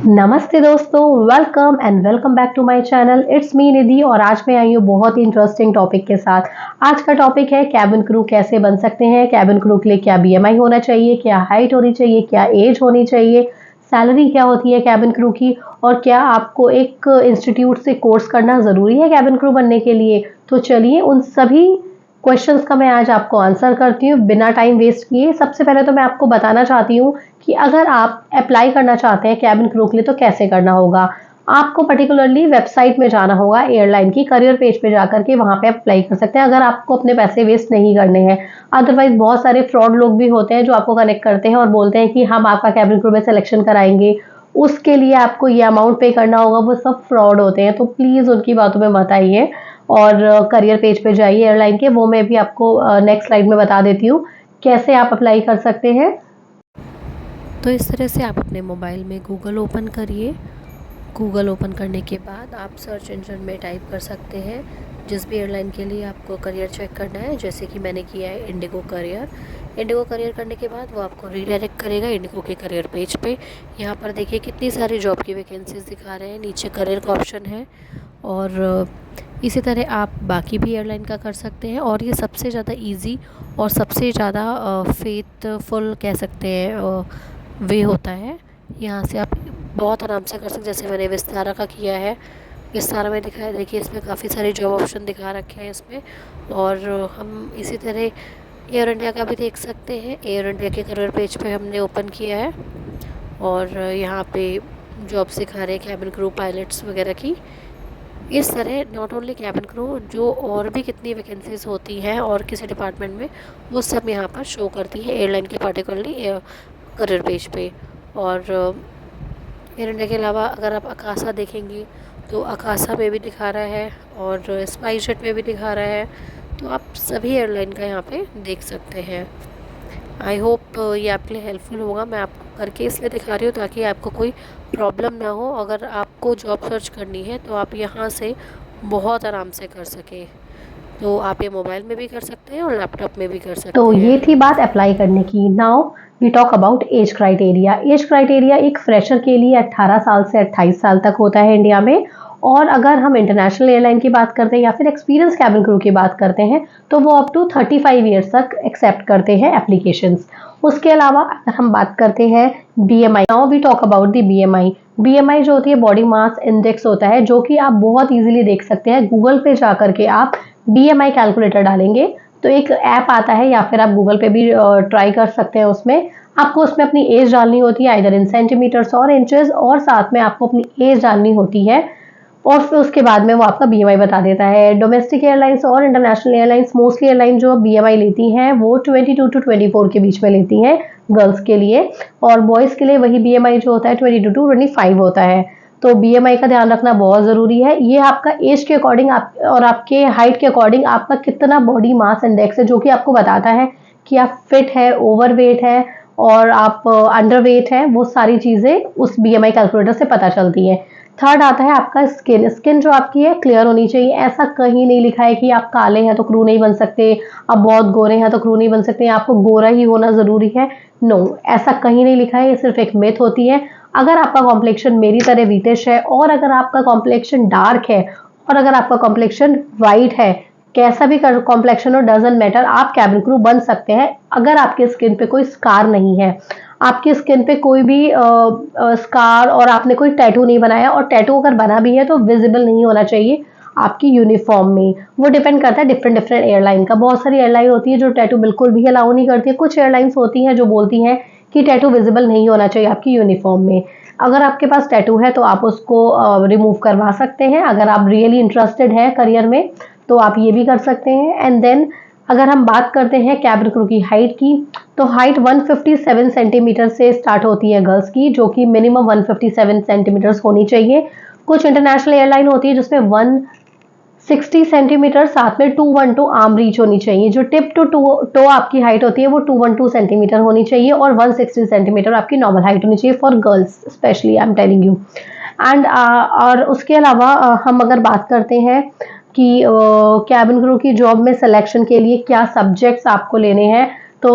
नमस्ते दोस्तों, welcome back to my channel. It's me Nidhi और आज मैं आई हूँ बहुत ही इंटरेस्टिंग टॉपिक के साथ। आज का टॉपिक है कैबिन क्रू कैसे बन सकते हैं, कैबिन क्रू के लिए क्या बीएमआई होना चाहिए, क्या हाइट होनी चाहिए, क्या एज होनी चाहिए, सैलरी क्या होती है कैबिन क्रू की, और क्या आपको एक इंस्टीट्यूट से कोर्स करना ज़रूरी है कैबिन क्रू बनने के लिए। तो चलिए उन सभी क्वेश्चंस का मैं आज आपको आंसर करती हूँ बिना टाइम वेस्ट किए। सबसे पहले तो मैं आपको बताना चाहती हूँ कि अगर आप अप्लाई करना चाहते हैं कैबिन क्रू के लिए तो कैसे करना होगा। आपको पर्टिकुलरली वेबसाइट में जाना होगा, एयरलाइन की करियर पेज पे जाकर के वहाँ पे अप्लाई कर सकते हैं, अगर आपको अपने पैसे वेस्ट नहीं करने हैं। अदरवाइज बहुत सारे फ्रॉड लोग भी होते हैं जो आपको कनेक्ट करते हैं और बोलते हैं कि हम आपका कैबिन क्रू में सिलेक्शन कराएंगे, उसके लिए आपको ये अमाउंट पे करना होगा। वो सब फ्रॉड होते हैं, तो प्लीज़ उनकी बातों में मत आइए और करियर पेज पे जाइए एयरलाइन के। वो मैं भी आपको नेक्स्ट स्लाइड में बता देती हूँ कैसे आप अप्लाई कर सकते हैं। तो इस तरह से आप अपने मोबाइल में गूगल ओपन करिए। गूगल ओपन करने के बाद आप सर्च इंजन में टाइप कर सकते हैं जिस भी एयरलाइन के लिए आपको करियर चेक करना है। जैसे कि मैंने किया है इंडिगो करियर। इंडिगो करियर करने के बाद वो आपको रीडायरेक्ट करेगा इंडिगो के करियर पेज पे। यहाँ पर देखिए कितनी सारी जॉब की वैकेंसीज दिखा रहे हैं, नीचे करियर का ऑप्शन है। और इसी तरह आप बाकी भी एयरलाइन का कर सकते हैं। और ये सबसे ज़्यादा इजी और सबसे ज़्यादा फेथफुल कह सकते हैं वे होता है। यहाँ से आप बहुत आराम से कर सकते, जैसे मैंने विस्तारा का किया है। विस्तारा में दिखाया, देखिए इसमें काफ़ी सारे जॉब ऑप्शन दिखा रखे हैं इसमें। और हम इसी तरह एयर इंडिया का भी देख सकते हैं। एयर इंडिया के करियर पेज पे हमने ओपन किया है और यहाँ पे जॉब्स दिखा रहे हैं कैबिन क्रू, पायलट्स वगैरह की। इस तरह नॉट ओनली कैबिन क्रू, जो और भी कितनी वैकेंसीज होती हैं और किसी डिपार्टमेंट में, वो सब यहाँ पर शो करती है एयरलाइन के पर्टिकुलरली करियर पेज पे। और एयर इंडिया के अलावा अगर आप अकासा देखेंगे तो अकासा में भी दिखा रहा है और स्पाइस जेट में भी दिखा रहा है। तो आप सभी एयरलाइन का यहाँ पे देख सकते हैं। आई होप ये आपके लिए हेल्पफुल होगा। मैं आपको करके इसलिए दिखा रही हूँ ताकि आपको कोई प्रॉब्लम ना हो। अगर आपको जॉब सर्च करनी है तो आप यहाँ से बहुत आराम से कर सकें। तो आप ये मोबाइल में भी कर सकते हैं और लैपटॉप में भी कर तो सकते ये हैं। थी बात अप्लाई करने की। Now we talk about age criteria. Age criteria एक फ्रेशर के लिए 18 साल से 28 साल तक होता है इंडिया में। और अगर हम इंटरनेशनल एयरलाइन की बात करते हैं या फिर एक्सपीरियंस कैबिन क्रू की बात करते हैं तो वो अप टू 35 ईयर्स तक एक्सेप्ट करते हैं एप्लीकेशंस। उसके अलावा अगर हम बात करते हैं BMI, now we talk about the BMI. BMI जो होती है बॉडी मास इंडेक्स होता है, जो कि आप बहुत इजीली देख सकते हैं। गूगल पे जाकर के आप बीएमआई कैलकुलेटर डालेंगे तो एक ऐप आता है, या फिर आप गूगल पे भी ट्राई कर सकते हैं। उसमें आपको उसमें अपनी एज डालनी होती है, आइदर इन सेंटीमीटर्स और इंचेस, और साथ में आपको अपनी एज डालनी होती है। और फिर उसके बाद में वो आपका बीएमआई बता देता है। डोमेस्टिक एयरलाइंस और इंटरनेशनल एयरलाइंस, मोस्टली एयरलाइन जो बीएमआई लेती हैं वो 22 टू 24 के बीच में लेती हैं गर्ल्स के लिए, और बॉयज़ के लिए वही बीएमआई जो होता है 22 टू 25 होता है। तो बीएमआई का ध्यान रखना बहुत ज़रूरी है। ये आपका एज के अकॉर्डिंग आप और आपके हाइट के अकॉर्डिंग आपका कितना बॉडी मास इंडेक्स है, जो कि आपको बताता है कि आप फिट है, ओवरवेट है और आप अंडरवेट है। वो सारी चीज़ें उस बीएमआई कैलकुलेटर से पता चलती हैं। थर्ड आता है आपका स्किन। स्किन जो आपकी है क्लियर होनी चाहिए। ऐसा कहीं नहीं लिखा है कि आप काले हैं तो क्रू नहीं बन सकते, आप बहुत गोरे हैं तो क्रू नहीं बन सकते, आपको गोरा ही होना ज़रूरी है। नो, ऐसा कहीं नहीं लिखा है, ये सिर्फ एक मिथ होती है। अगर आपका कॉम्प्लेक्शन मेरी तरह व्हीटिश है, और अगर आपका कॉम्प्लेक्शन डार्क है, और अगर आपका कॉम्प्लेक्शन वाइट है, कैसा भी कॉम्प्लेक्शन हो डजंट मैटर, आप कैबिन क्रू बन सकते हैं अगर आपके स्किन पे कोई स्कार नहीं है, आपकी स्किन पे कोई भी स्कार और आपने कोई टैटू नहीं बनाया, और टैटू अगर बना भी है तो विजिबल नहीं होना चाहिए आपकी यूनिफॉर्म में। वो डिपेंड करता है डिफरेंट डिफरेंट एयरलाइन का। बहुत सारी एयरलाइन होती है जो टैटू बिल्कुल भी अलाउ नहीं करती है। कुछ एयरलाइंस होती हैं जो बोलती हैं कि टैटू विजिबल नहीं होना चाहिए आपकी यूनिफॉर्म में। अगर आपके पास टैटू है तो आप उसको रिमूव करवा सकते हैं। अगर आप रियली इंटरेस्टेड हैं करियर में तो आप ये भी कर सकते हैं। एंड देन अगर हम बात करते हैं कैबिन क्रू की हाइट की, तो हाइट 157 सेंटीमीटर से स्टार्ट होती है गर्ल्स की, जो कि मिनिमम 157 सेंटीमीटर्स होनी चाहिए। कुछ इंटरनेशनल एयरलाइन होती है जिसमें 160 सेंटीमीटर, साथ में 212 आर्म रीच होनी चाहिए। जो टिप टू टो आपकी हाइट होती है वो 212 सेंटीमीटर होनी चाहिए, और 160 सेंटीमीटर आपकी नॉर्मल हाइट होनी चाहिए for girls specially, I am telling you. And और उसके अलावा हम अगर बात करते हैं कि कैबिन क्रू की जॉब में सिलेक्शन के लिए क्या सब्जेक्ट्स आपको लेने हैं, तो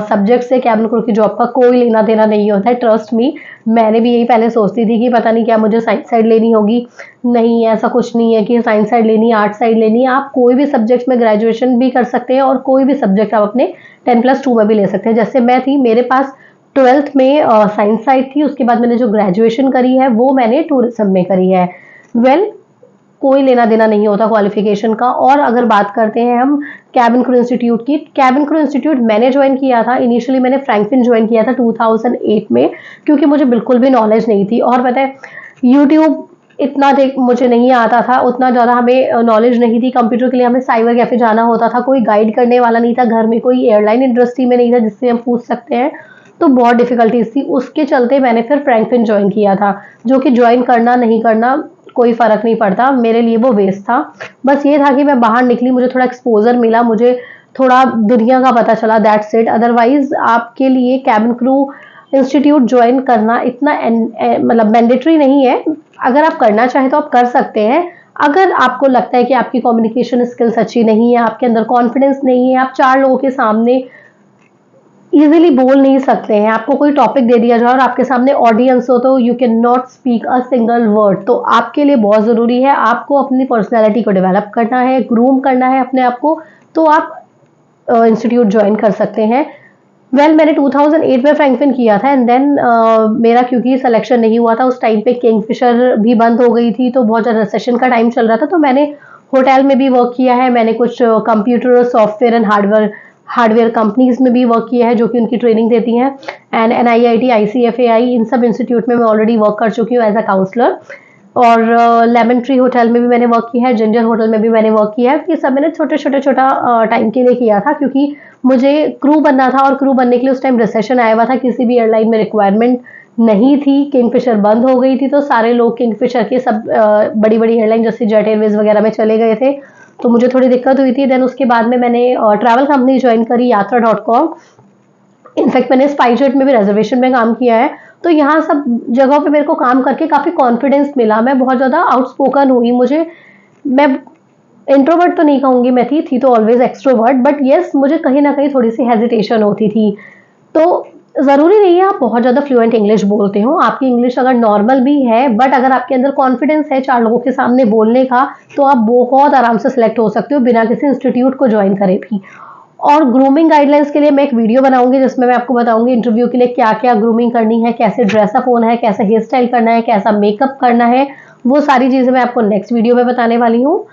सब्जेक्ट से कैबिन क्रू की जॉब का कोई लेना देना नहीं होता है, ट्रस्ट मी। मैंने भी यही पहले सोचती थी कि पता नहीं क्या मुझे साइंस साइड लेनी होगी। नहीं, ऐसा कुछ नहीं है कि साइंस साइड लेनी है, आर्ट साइड लेनी है। आप कोई भी सब्जेक्ट में ग्रेजुएशन भी कर सकते हैं और कोई भी सब्जेक्ट आप अपने 10+2 में भी ले सकते हैं। जैसे मैं थी, मेरे पास 12th में साइंस साइड थी, उसके बाद मैंने जो ग्रेजुएशन करी है वो मैंने टूरिज्म में करी है। कोई लेना देना नहीं होता क्वालिफिकेशन का। और अगर बात करते हैं हम कैबिन क्रू इंस्टीट्यूट की, कैबिन क्रू इंस्टीट्यूट मैंने ज्वाइन किया था, इनिशियली मैंने फ्रैंकफिन ज्वाइन किया था 2008 में, क्योंकि मुझे बिल्कुल भी नॉलेज नहीं थी। और पता है, यूट्यूब इतना देख मुझे नहीं आता था, उतना ज़्यादा हमें नॉलेज नहीं थी। कंप्यूटर के लिए हमें साइबर कैफे जाना होता था, कोई गाइड करने वाला नहीं था, घर में कोई एयरलाइन इंडस्ट्री में नहीं था जिससे हम पूछ सकते हैं, तो बहुत डिफिकल्टीज थी। उसके चलते मैंने फिर फ्रैंकफिन ज्वाइन किया था, जो कि ज्वाइन करना नहीं करना कोई फर्क नहीं पड़ता, मेरे लिए वो वेस्ट था। बस ये था कि मैं बाहर निकली, मुझे थोड़ा एक्सपोजर मिला, मुझे थोड़ा दुनिया का पता चला, दैट्स इट। अदरवाइज आपके लिए कैबिन क्रू इंस्टीट्यूट ज्वाइन करना इतना मतलब मैंडेटरी नहीं है। अगर आप करना चाहें तो आप कर सकते हैं। अगर आपको लगता है कि आपकी कम्युनिकेशन स्किल्स अच्छी नहीं है, आपके अंदर कॉन्फिडेंस नहीं है, आप 4 लोगों के सामने इजीली बोल नहीं सकते हैं, आपको कोई टॉपिक दे दिया जाए और आपके सामने ऑडियंस हो तो you can not speak a single word, तो आपके लिए बहुत ज़रूरी है, आपको अपनी पर्सनैलिटी को डेवलप करना है, ग्रूम करना है अपने आप को, तो आप इंस्टीट्यूट ज्वाइन कर सकते हैं। मैंने 2008 में फ्रैंकफिन किया था एंड देन मेरा क्योंकि सिलेक्शन नहीं हुआ था, उस टाइम पे किंगफिशर भी बंद हो गई थी, तो बहुत ज़्यादा रिसेशन का टाइम चल रहा था, तो मैंने होटल में भी वर्क किया है, मैंने कुछ computer software and hardware companies में भी वर्क किया है जो कि उनकी ट्रेनिंग देती हैं। एंड NIIT, ICFAI, इन सब इंस्टीट्यूट में मैं ऑलरेडी वर्क कर चुकी हूँ एज अ काउंसलर। और लेमन ट्री होटल में भी मैंने वर्क किया है, जिंजर होटल में भी मैंने वर्क किया है। ये सब मैंने छोटा टाइम के लिए किया था, क्योंकि मुझे क्रू बनना था और क्रू बनने के लिए उस टाइम रिसेशन आया हुआ था, किसी भी एयरलाइन में रिक्वायरमेंट नहीं थी, किंगफिशर बंद हो गई थी, तो सारे लोग किंगफिशर के सब बड़ी बड़ी एयरलाइन जैसे जेट एयरवेज वगैरह में चले गए थे, तो मुझे थोड़ी दिक्कत हुई थी। देन उसके बाद में मैंने ट्रैवल कंपनी ज्वाइन करी, यात्रा.com। इनफैक्ट मैंने स्पाइसजेट में भी रिजर्वेशन में काम किया है, तो यहाँ सब जगहों पे मेरे को काम करके काफ़ी कॉन्फिडेंस मिला, मैं बहुत ज़्यादा आउटस्पोकन हुई। मैं इंट्रोवर्ट तो नहीं कहूँगी, मैं थी तो ऑलवेज एक्सट्रोवर्ट, बट येस मुझे कहीं ना कहीं थोड़ी सी हेजिटेशन होती थी। तो ज़रूरी नहीं है आप बहुत ज़्यादा फ्लुएंट इंग्लिश बोलते हो, आपकी इंग्लिश अगर नॉर्मल भी है, बट अगर आपके अंदर कॉन्फिडेंस है 4 लोगों के सामने बोलने का, तो आप बहुत आराम से सिलेक्ट हो सकते हो बिना किसी इंस्टीट्यूट को ज्वाइन करे भी। और ग्रूमिंग गाइडलाइंस के लिए मैं एक वीडियो बनाऊंगी जिसमें मैं आपको बताऊंगी इंटरव्यू के लिए क्या क्या ग्रूमिंग करनी है, कैसे ड्रेसअप होना है, कैसा हेयर स्टाइल करना है, कैसा मेकअप करना है, वो सारी चीज़ें मैं आपको नेक्स्ट वीडियो में बताने वाली हूँ।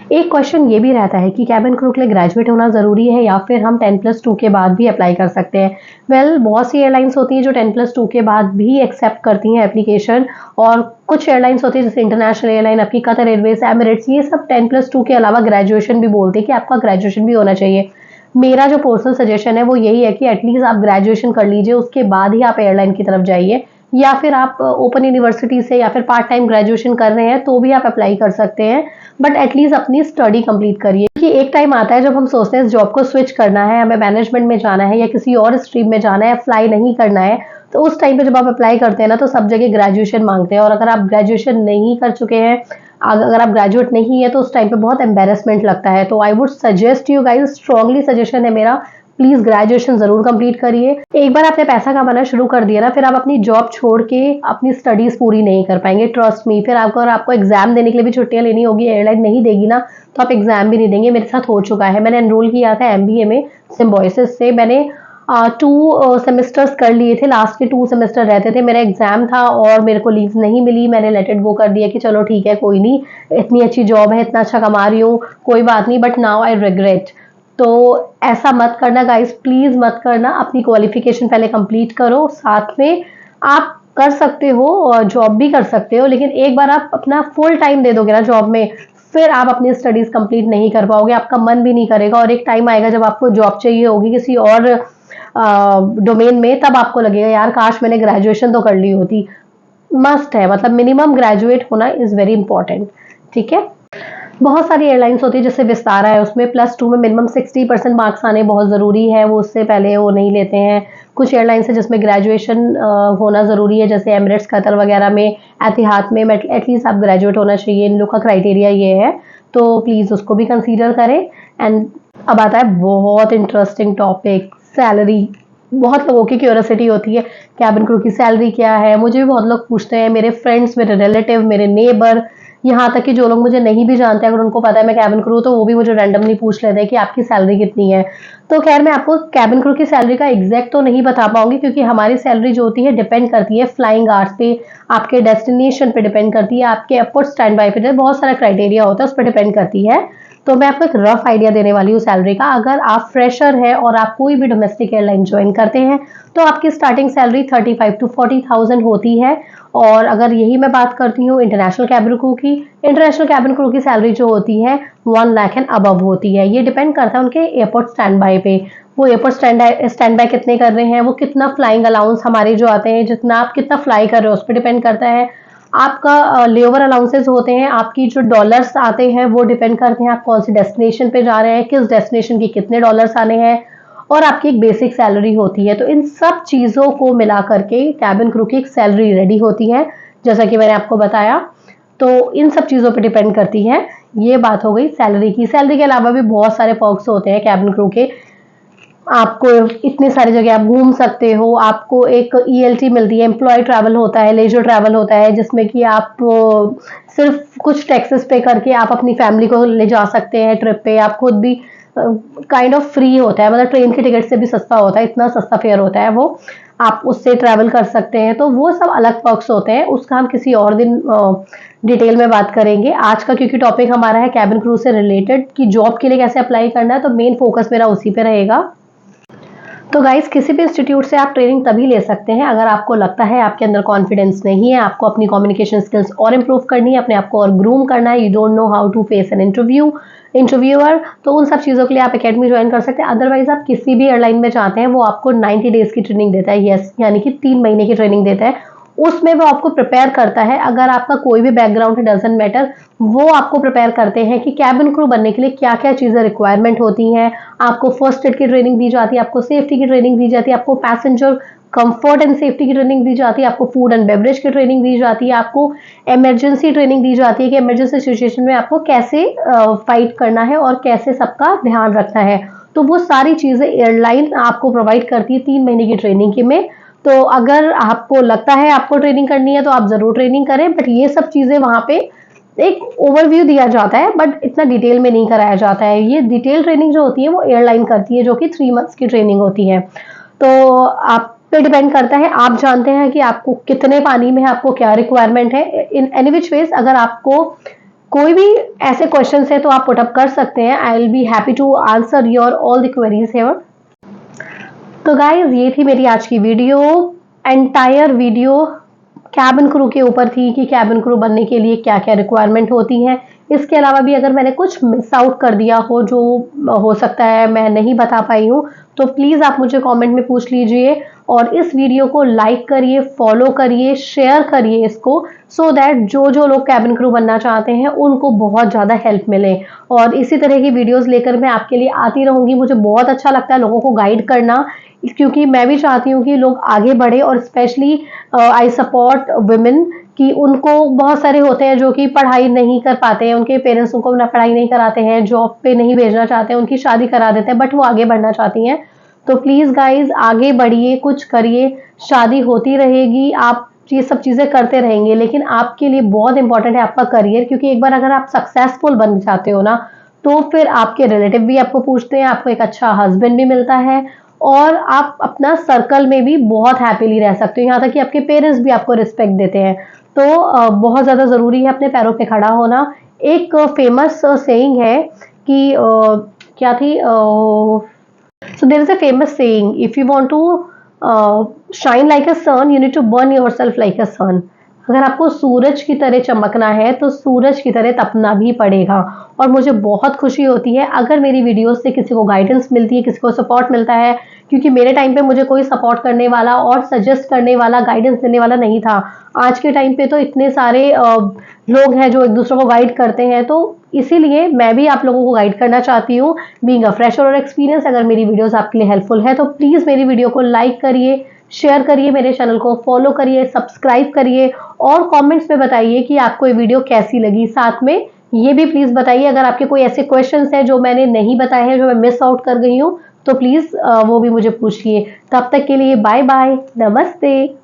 एक क्वेश्चन ये भी रहता है कि कैबिन क्रू के लिए ग्रेजुएट होना ज़रूरी है या फिर हम 10+2 के बाद भी अप्लाई कर सकते हैं। बहुत सी एयरलाइंस होती हैं जो 10+2 के बाद भी एक्सेप्ट करती हैं एप्लीकेशन, और कुछ एयरलाइंस होती है जैसे इंटरनेशनल एयरलाइन, आपकी कतर एयरवेज, एमिरेट्स, ये सब 10+2 के अलावा ग्रेजुएशन भी बोलते हैं कि आपका ग्रेजुएशन भी होना चाहिए। मेरा जो पर्सनल सजेशन है वो यही है कि एटलीस्ट आप ग्रेजुएशन कर लीजिए, उसके बाद ही आप एयरलाइन की तरफ जाइए, या फिर आप ओपन यूनिवर्सिटी से या फिर पार्ट टाइम ग्रेजुएशन कर रहे हैं तो भी आप अप्लाई कर सकते हैं, बट एटलीस्ट अपनी स्टडी कंप्लीट करिए। कि एक टाइम आता है जब हम सोचते हैं इस जॉब को स्विच करना है, हमें मैनेजमेंट में जाना है या किसी और स्ट्रीम में जाना है, अप्लाई नहीं करना है, तो उस टाइम पे जब आप अप्लाई करते हैं ना, तो सब जगह ग्रेजुएशन मांगते हैं, और अगर आप ग्रेजुएशन नहीं कर चुके हैं, अगर आप ग्रेजुएट नहीं है, तो उस टाइम पे बहुत एम्बेरसमेंट लगता है। तो I would suggest you guys, strongly suggestion है मेरा, प्लीज ग्रेजुएशन जरूर कंप्लीट करिए। एक बार आपने पैसा कमाना शुरू कर दिया ना, फिर आप अपनी जॉब छोड़ के अपनी स्टडीज पूरी नहीं कर पाएंगे, ट्रस्ट मी। फिर आपको एग्जाम देने के लिए भी छुट्टियां लेनी होगी, एयरलाइन नहीं देगी ना, तो आप एग्जाम भी नहीं देंगे। मेरे साथ हो चुका है, मैंने एनरोल किया था MBA में सिम्बोयसिस से, मैंने 2 सेमेस्टर्स कर लिए थे, लास्ट के 2 सेमेस्टर रहते थे, मेरा एग्जाम था और मेरे को लीव नहीं मिली, मैंने लेट इट गो कर दिया कि चलो ठीक है, कोई नहीं, इतनी अच्छी जॉब है, इतना अच्छा कमा रही हूँ, कोई बात नहीं, बट नाउ आई रिग्रेट। तो ऐसा मत करना गाइस, प्लीज मत करना, अपनी क्वालिफिकेशन पहले कंप्लीट करो, साथ में आप कर सकते हो और जॉब भी कर सकते हो, लेकिन एक बार आप अपना फुल टाइम दे दोगे ना जॉब में, फिर आप अपनी स्टडीज कंप्लीट नहीं कर पाओगे, आपका मन भी नहीं करेगा, और एक टाइम आएगा जब आपको जॉब चाहिए होगी किसी और डोमेन में, तब आपको लगेगा यार काश मैंने ग्रेजुएशन तो कर ली होती। मस्ट है, मतलब मिनिमम ग्रेजुएट होना इज वेरी इंपॉर्टेंट, ठीक है। बहुत सारी एयरलाइंस होती है जैसे विस्तारा है, उसमें +2 में मिनिमम 60% मार्क्स आने बहुत ज़रूरी है, वो उससे पहले वो नहीं लेते हैं। कुछ एयरलाइंस है जिसमें ग्रेजुएशन होना ज़रूरी है, जैसे एमिरेट्स, कतर वगैरह में, एतिहाद में एटलीस्ट आप ग्रेजुएट होना चाहिए, इन लोग का क्राइटेरिया ये है, तो प्लीज़ उसको भी कंसीडर करें। एंड अब आता है बहुत इंटरेस्टिंग टॉपिक, सैलरी। बहुत लोगों की क्यूरियोसिटी होती है कैबिन क्रू की सैलरी क्या है। मुझे भी बहुत लोग पूछते हैं, मेरे फ्रेंड्स, मेरे रिलेटिव, मेरे नेबर, यहाँ तक कि जो लोग मुझे नहीं भी जानते, अगर उनको पता है मैं कैबिन क्रू, तो वो भी मुझे रैंडमली पूछ लेते हैं कि आपकी सैलरी कितनी है। तो खैर मैं आपको कैबिन क्रू की सैलरी का एग्जैक्ट तो नहीं बता पाऊंगी, क्योंकि हमारी सैलरी जो होती है डिपेंड करती है फ्लाइंग आवर्स पे, आपके डेस्टिनेशन पे डिपेंड करती है, आपके एयरपोर्ट स्टैंड बाय पे, बहुत सारा क्राइटेरिया होता है, उस पर डिपेंड करती है। तो मैं आपको एक रफ आइडिया देने वाली हूँ सैलरी का। अगर आप फ्रेशर है और आप कोई भी डोमेस्टिक एयरलाइन ज्वाइन करते हैं तो आपकी स्टार्टिंग सैलरी 35 to 40,000 होती है। और अगर यही मैं बात करती हूँ इंटरनेशनल कैबिन क्रू की, इंटरनेशनल कैबिन क्रू की सैलरी जो होती है 1 लाख एंड अबव होती है। ये डिपेंड करता है उनके एयरपोर्ट स्टैंड बाय पे, वो एयरपोर्ट स्टैंड बाय कितने कर रहे हैं, वो कितना फ्लाइंग अलाउंस हमारे जो आते हैं, जितना आप कितना फ्लाई कर रहे हो उस पर डिपेंड करता है। आपका लेओवर अलाउंसेस होते हैं, आपकी जो डॉलर्स आते हैं वो डिपेंड करते हैं आप कौन सी डेस्टिनेशन पे जा रहे हैं, किस डेस्टिनेशन की कितने डॉलर्स आने हैं, और आपकी एक बेसिक सैलरी होती है। तो इन सब चीज़ों को मिला करके कैबिन क्रू की एक सैलरी रेडी होती है, जैसा कि मैंने आपको बताया। तो इन सब चीज़ों पे डिपेंड करती है। ये बात हो गई सैलरी की। सैलरी के अलावा भी बहुत सारे पर्क्स होते हैं कैबिन क्रू के। आपको इतनी सारी जगह आप घूम सकते हो, आपको एक ईएलटी मिलती है, एम्प्लॉय ट्रैवल होता है, लेजर ट्रैवल होता है, जिसमें कि आप सिर्फ कुछ टैक्सेस पे करके आप अपनी फैमिली को ले जा सकते हैं ट्रिप पे। आप खुद भी काइंड ऑफ फ्री होता है, मतलब ट्रेन की टिकट से भी सस्ता होता है, इतना सस्ता फेयर होता है वो, आप उससे ट्रैवल कर सकते हैं। तो वो सब अलग पर्क्स होते हैं, उसका हम किसी और दिन डिटेल में बात करेंगे। आज का क्योंकि टॉपिक हमारा है कैबिन क्रू से रिलेटेड कि जॉब के लिए कैसे अप्लाई करना है, तो मेन फोकस मेरा उसी पे रहेगा। तो गाइस, किसी भी इंस्टीट्यूट से आप ट्रेनिंग तभी ले सकते हैं अगर आपको लगता है आपके अंदर कॉन्फिडेंस नहीं है, आपको अपनी कम्युनिकेशन स्किल्स और इम्प्रूव करनी है, अपने आप को और ग्रूम करना है, you don't know how to face an interviewer, तो उन सब चीज़ों के लिए आप एकेडमी ज्वाइन कर सकते हैं। अदरवाइज आप किसी भी एयरलाइन में जाते हैं, वो आपको 90 डेज की ट्रेनिंग देता है, यस, यानी कि 3 महीने की ट्रेनिंग देता है। उसमें वो आपको प्रिपेयर करता है, अगर आपका कोई भी बैकग्राउंड है डजंट मैटर, वो आपको प्रिपेयर करते हैं कि कैबिन क्रू बनने के लिए क्या क्या चीज़ें रिक्वायरमेंट होती हैं। आपको फर्स्ट एड की ट्रेनिंग दी जाती है, आपको सेफ्टी की ट्रेनिंग दी जाती है, आपको पैसेंजर कंफर्ट एंड सेफ्टी की ट्रेनिंग दी जाती है, आपको फूड एंड बेवरेज की ट्रेनिंग दी जाती है, आपको इमरजेंसी ट्रेनिंग दी जाती है कि इमरजेंसी सिचुएशन में आपको कैसे फाइट करना है और कैसे सबका ध्यान रखना है। तो वो सारी चीज़ें एयरलाइन आपको प्रोवाइड करती है 3 महीने की ट्रेनिंग के में। तो अगर आपको लगता है आपको ट्रेनिंग करनी है तो आप ज़रूर ट्रेनिंग करें, बट ये सब चीज़ें वहाँ पे एक ओवरव्यू दिया जाता है, बट इतना डिटेल में नहीं कराया जाता है। ये डिटेल ट्रेनिंग जो होती है वो एयरलाइन करती है, जो कि 3 मंथ्स की ट्रेनिंग होती है। तो आप पे डिपेंड करता है, आप जानते हैं कि आपको कितने पानी में है, आपको क्या रिक्वायरमेंट है। इन एनी विच वेज अगर आपको कोई भी ऐसे क्वेश्चन है तो आप पुटअप कर सकते हैं। I will be happy to answer your all the queries here. तो गाइज, ये थी मेरी आज की video. Entire video cabin crew के ऊपर थी कि कैबिन क्रू बनने के लिए क्या क्या रिक्वायरमेंट होती हैं। इसके अलावा भी अगर मैंने कुछ मिस आउट कर दिया हो, जो हो सकता है मैं नहीं बता पाई हूँ, तो प्लीज़ आप मुझे कमेंट में पूछ लीजिए। और इस वीडियो को लाइक करिए, फॉलो करिए, शेयर करिए इसको, सो दैट जो जो लोग कैबिन क्रू बनना चाहते हैं उनको बहुत ज़्यादा हेल्प मिले। और इसी तरह की वीडियोस लेकर मैं आपके लिए आती रहूँगी। मुझे बहुत अच्छा लगता है लोगों को गाइड करना, क्योंकि मैं भी चाहती हूँ कि लोग आगे बढ़े। और स्पेशली आई सपोर्ट वुमेन कि उनको बहुत सारे होते हैं जो कि पढ़ाई नहीं कर पाते हैं, उनके पेरेंट्स उनको ना पढ़ाई नहीं कराते हैं, जॉब पे नहीं भेजना चाहते हैं, उनकी शादी करा देते हैं, बट वो आगे बढ़ना चाहती हैं। तो प्लीज़ गाइज, आगे बढ़िए, कुछ करिए। शादी होती रहेगी, आप ये सब चीज़ें करते रहेंगे, लेकिन आपके लिए बहुत इंपॉर्टेंट है आपका करियर, क्योंकि एक बार अगर आप सक्सेसफुल बन जाते हो ना, तो फिर आपके रिलेटिव भी आपको पूछते हैं, आपको एक अच्छा हस्बैंड भी मिलता है, और आप अपना सर्कल में भी बहुत हैप्पीली रह सकते हो, यहाँ तक कि आपके पेरेंट्स भी आपको रिस्पेक्ट देते हैं। तो बहुत ज़्यादा ज़रूरी है अपने पैरों पे खड़ा होना। एक फेमस सेइंग है कि क्या थी, so there is a famous saying, if you want to shine like a sun, you need to burn yourself like a sun. अगर आपको सूरज की तरह चमकना है तो सूरज की तरह तपना भी पड़ेगा। और मुझे बहुत खुशी होती है अगर मेरी वीडियोस से किसी को गाइडेंस मिलती है, किसी को सपोर्ट मिलता है, क्योंकि मेरे टाइम पे मुझे कोई सपोर्ट करने वाला और सजेस्ट करने वाला, गाइडेंस देने वाला नहीं था। आज के टाइम पे तो इतने सारे लोग हैं जो एक दूसरे को गाइड करते हैं, तो इसीलिए मैं भी आप लोगों को गाइड करना चाहती हूँ। बीइंग अ फ्रेशर और एक्सपीरियंस, अगर मेरी वीडियोस आपके लिए हेल्पफुल है तो प्लीज़ मेरी वीडियो को लाइक करिए, शेयर करिए, मेरे चैनल को फॉलो करिए, सब्सक्राइब करिए, और कमेंट्स में बताइए कि आपको ये वीडियो कैसी लगी। साथ में ये भी प्लीज़ बताइए अगर आपके कोई ऐसे क्वेश्चंस हैं जो मैंने नहीं बताए हैं, जो मैं मिस आउट कर गई हूँ, तो प्लीज़ वो भी मुझे पूछिए। तब तक के लिए बाय बाय, नमस्ते।